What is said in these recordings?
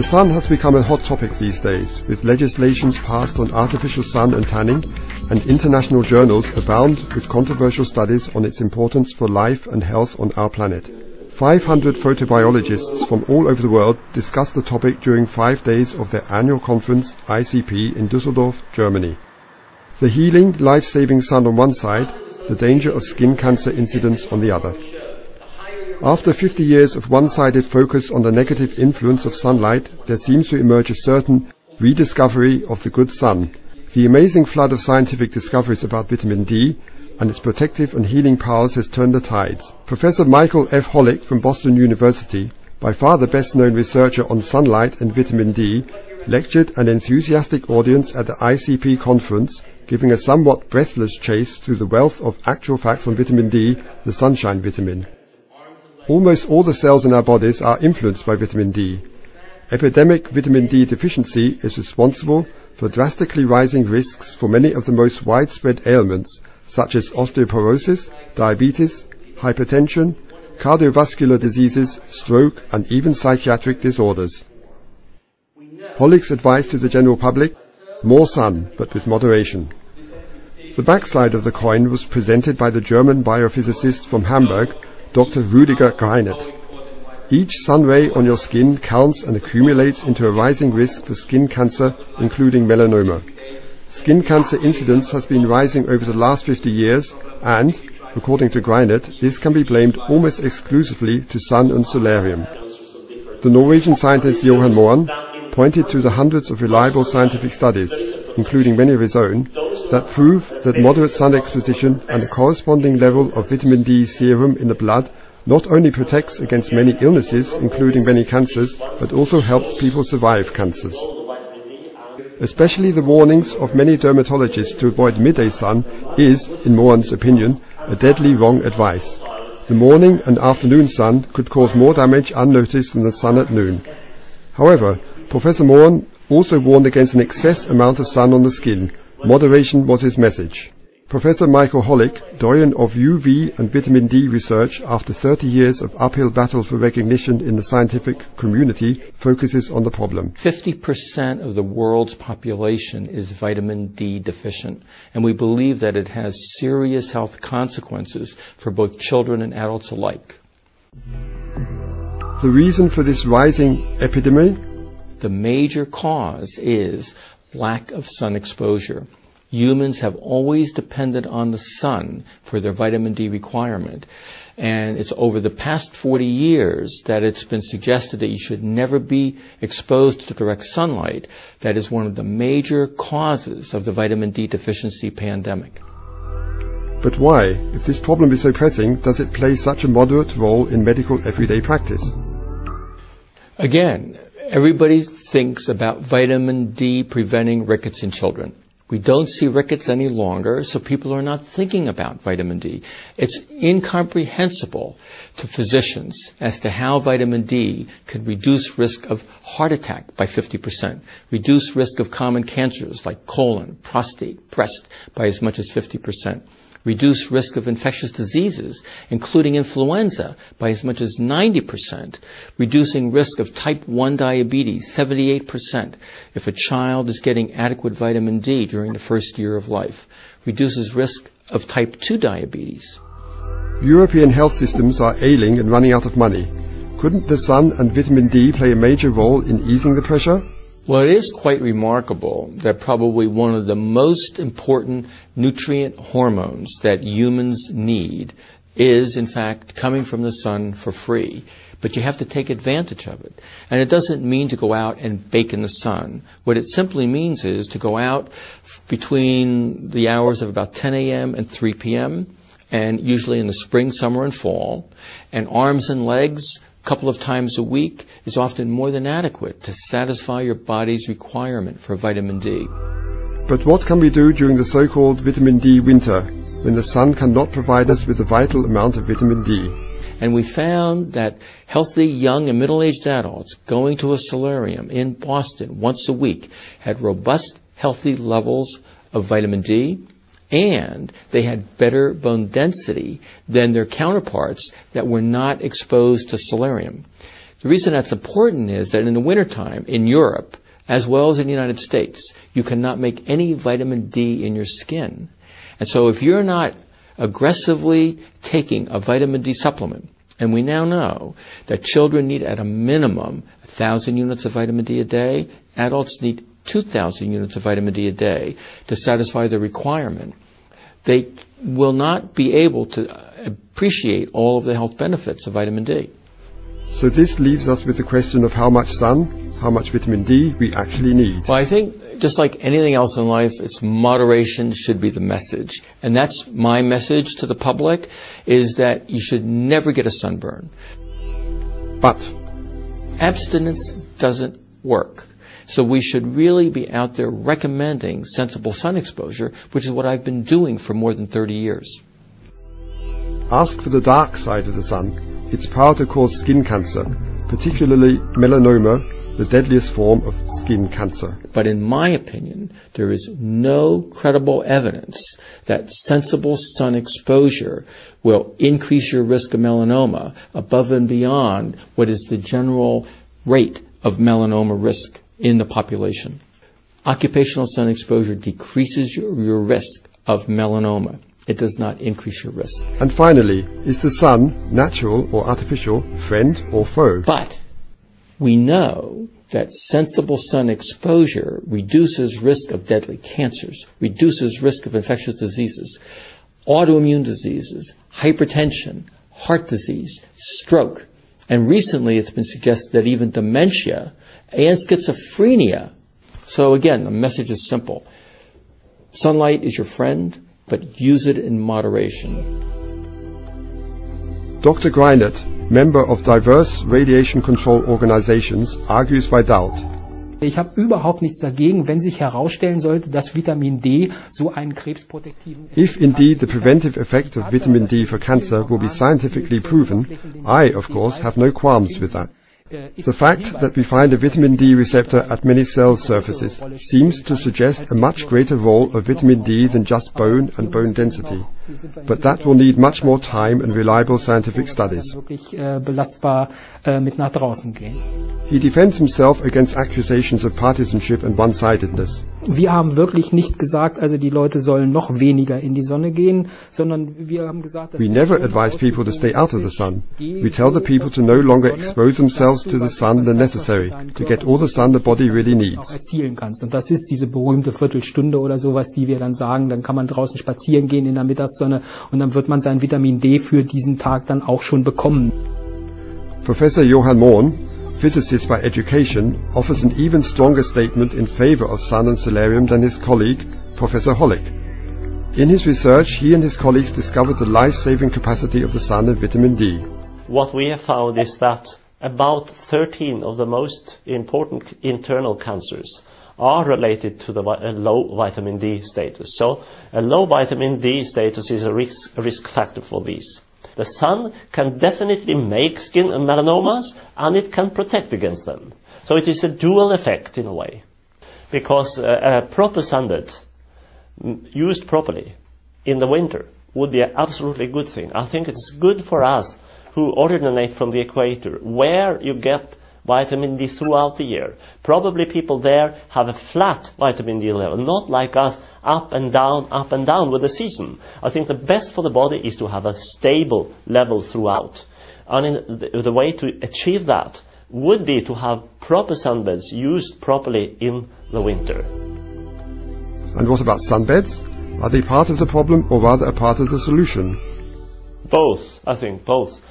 sun has become a hot topic these days, with legislations passed on artificial sun and tanning, and international journals abound with controversial studies on its importance for life and health on our planet. 500 photobiologists from all over the world discussed the topic during 5 days of their annual conference, ICP, in Düsseldorf, Germany. The healing, life-saving sun on one side, the danger of skin cancer incidence on the other. After 50 years of one-sided focus on the negative influence of sunlight, there seems to emerge a certain rediscovery of the good sun. The amazing flood of scientific discoveries about vitamin D and its protective and healing powers has turned the tides. Professor Michael F. Hollick from Boston University, by far the best-known researcher on sunlight and vitamin D, lectured an enthusiastic audience at the ICP conference, giving a somewhat breathless chase through the wealth of actual facts on vitamin D, the sunshine vitamin. Almost all the cells in our bodies are influenced by vitamin D. Epidemic vitamin D deficiency is responsible for drastically rising risks for many of the most widespread ailments, such as osteoporosis, diabetes, hypertension, cardiovascular diseases, stroke, and even psychiatric disorders. Hollick's advice to the general public: more sun, but with moderation. The backside of the coin was presented by the German biophysicist from Hamburg, Dr. Rüdiger Greinert. Each sun ray on your skin counts and accumulates into a rising risk for skin cancer, including melanoma. Skin cancer incidence has been rising over the last 50 years and, according to Greinert, this can be blamed almost exclusively to sun and solarium. The Norwegian scientist Johan Moen pointed to the hundreds of reliable scientific studies, including many of his own, that prove that moderate sun exposition and a corresponding level of vitamin D serum in the blood not only protects against many illnesses, including many cancers, but also helps people survive cancers. Especially the warnings of many dermatologists to avoid midday sun is, in Moen's opinion, a deadly wrong advice. The morning and afternoon sun could cause more damage unnoticed than the sun at noon. However, Professor Moen also warned against an excess amount of sun on the skin. Moderation was his message. Professor Michael Hollick, doyen of UV and vitamin D research after 30 years of uphill battle for recognition in the scientific community, focuses on the problem. 50% of the world's population is vitamin D deficient, and we believe that it has serious health consequences for both children and adults alike. The reason for this rising epidemic? The major cause is lack of sun exposure. Humans have always depended on the sun for their vitamin D requirement. And it's over the past 40 years that it's been suggested that you should never be exposed to direct sunlight. That is one of the major causes of the vitamin D deficiency pandemic. But why, if this problem is so pressing, does it play such a moderate role in medical everyday practice? Again, everybody thinks about vitamin D preventing rickets in children. We don't see rickets any longer, so people are not thinking about vitamin D. It's incomprehensible to physicians as to how vitamin D can reduce risk of heart attack by 50%, reduce risk of common cancers like colon, prostate, breast by as much as 50%, reduce risk of infectious diseases, including influenza, by as much as 90%, reducing risk of type 1 diabetes, 78%, if a child is getting adequate vitamin D during the first year of life, reduces risk of type 2 diabetes. European health systems are ailing and running out of money. Couldn't the sun and vitamin D play a major role in easing the pressure? Well, it is quite remarkable that probably one of the most important nutrient hormones that humans need is, in fact, coming from the sun for free. But you have to take advantage of it. And it doesn't mean to go out and bake in the sun. What it simply means is to go out between the hours of about 10 a.m. and 3 p.m., and usually in the spring, summer, and fall, and arms and legs couple of times a week is often more than adequate to satisfy your body's requirement for vitamin D. But what can we do during the so-called vitamin D winter, when the sun cannot provide us with a vital amount of vitamin D? And we found that healthy young and middle-aged adults going to a solarium in Boston once a week had robust, healthy levels of vitamin D, and they had better bone density than their counterparts that were not exposed to solarium. The reason that's important is that in the wintertime in Europe, as well as in the United States, you cannot make any vitamin D in your skin. And so if you're not aggressively taking a vitamin D supplement, and we now know that children need at a minimum 1,000 units of vitamin D a day, adults need 2,000 units of vitamin D a day to satisfy the requirement, they will not be able to appreciate all of the health benefits of vitamin D. So this leaves us with the question of how much sun, how much vitamin D we actually need. Well, I think just like anything else in life, it's moderation should be the message. And that's my message to the public, is that you should never get a sunburn. But abstinence doesn't work. So we should really be out there recommending sensible sun exposure, which is what I've been doing for more than 30 years. Ask for the dark side of the sun, its power to cause skin cancer, particularly melanoma, the deadliest form of skin cancer. But in my opinion, there is no credible evidence that sensible sun exposure will increase your risk of melanoma above and beyond what is the general rate of melanoma risk in the population. Occupational sun exposure decreases your risk of melanoma. It does not increase your risk. And finally, is the sun, natural or artificial, friend or foe? But we know that sensible sun exposure reduces risk of deadly cancers, reduces risk of infectious diseases, autoimmune diseases, hypertension, heart disease, stroke. And recently it's been suggested that even dementia and schizophrenia. So again, the message is simple. Sunlight is your friend, but use it in moderation. Dr. Greinert, member of diverse radiation control organizations, argues without. Ich habe überhaupt nichts dagegen, wenn sich herausstellen sollte, dass Vitamin D so einen krebsprotektiven Effekt If indeed the preventive effect of vitamin D for cancer will be scientifically proven, I, of course, have no qualms with that. The fact that we find a vitamin D receptor at many cell surfaces seems to suggest a much greater role of vitamin D than just bone and bone density. But that will need much more time and reliable scientific studies. belastbar mit nach draußen gehen. He defends himself against accusations of partisanship and one-sidedness. Wir haben wirklich nicht gesagt, also die Leute sollen noch weniger in die Sonne gehen, sondern wir haben gesagt, dass We never advise people to stay out of the sun. We tell the people to no longer expose themselves to the sun than necessary, to get all the sun the body really needs. erzielen kannst. Und das ist diese berühmte Viertelstunde oder sowas, die wir dann sagen, dann kann man draußen spazieren gehen in der Mittagssonne und dann wird man sein Vitamin D für diesen Tag dann auch schon bekommen. Professor Johann Mohn, physicist by education, offers an even stronger statement in favor of sun and solarium than his colleague, Professor Hollick. In his research, he and his colleagues discovered the life-saving capacity of the sun and vitamin D. What we have found is that about 13 of the most important internal cancers are related to the low vitamin D status. So a low vitamin D status is a risk factor for these. The sun can definitely make skin and melanomas, and it can protect against them. So it is a dual effect in a way. Because a proper sunbed, used properly in the winter, would be an absolutely good thing. I think it's good for us who originate from the equator, where you get vitamin D throughout the year. Probably people there have a flat vitamin D level, not like us, up and down with the season. I think the best for the body is to have a stable level throughout. And the way to achieve that would be to have proper sunbeds used properly in the winter. And what about sunbeds? Are they part of the problem or rather a part of the solution? Both, I think, both.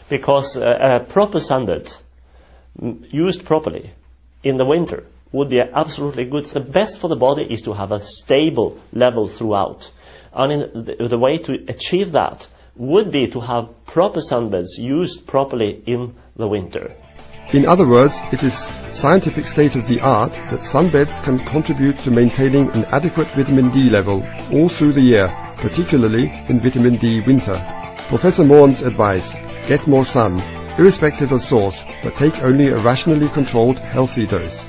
Because a proper sunbed, used properly in the winter, would be absolutely good. The best for the body is to have a stable level throughout. And the way to achieve that would be to have proper sunbeds used properly in the winter. In other words, it is scientific state-of-the-art that sunbeds can contribute to maintaining an adequate vitamin D level all through the year, particularly in vitamin D winter. Professor Mohn's advice: get more sun, irrespective of source, but take only a rationally controlled, healthy dose.